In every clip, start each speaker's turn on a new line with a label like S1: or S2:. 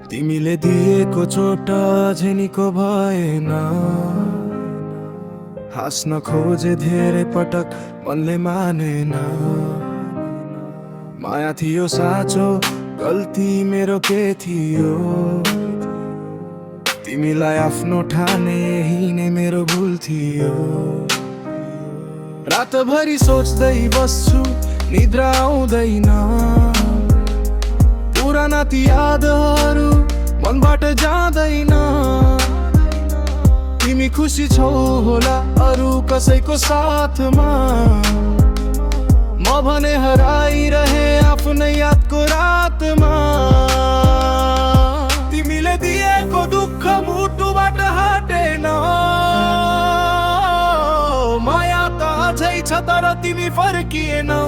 S1: तिमीले दिएको चोट अझै निको भएन। हाँस्न खोजे धेरै पटक मनले मानेन। माया थियो साँचो, गल्ती मेरो के थियो? तिमीलाई आफ्नो ठाने यही नै मेरो भुल थियो। रातभरि सोच्दै बस्छु, निद्रा आउँदैन। पुराना ती यादहरू मनबाट जाँदैन। तिमी खुसी छौ होला अरू कसैको साथमा, म भने हराइरहे आफ्नै यादको रातमा। तिमीले दिएको दुःख मुटुबाट हटेन। माया त अझै छ तर तिमी फर्किएनौ।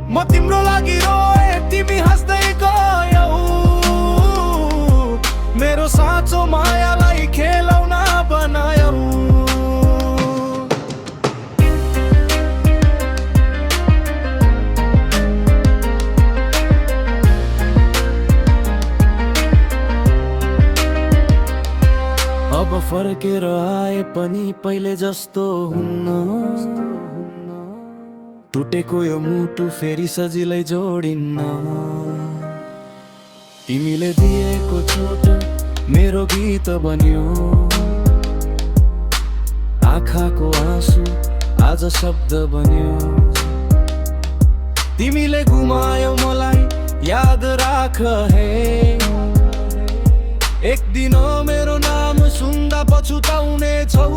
S1: म तिम्रो लागि रोए, तिमी हाँस्दै गयौ। मेरो साँचो मायालाई खेलौना बनायौ। अब फर्केर आए पनि पहिले जस्तो हुन्न। टुटेको यो मुटु फेरि सजिलै जोडिन्न। तिमीले दिएको चोट मेरो गीत बन्यो। आँखाको आँसु आज शब्द बन्यो। तिमीले गुमायो मलाई याद राख हे। एक दिन मेरो नाम सुन्दा पछुताउने छौ।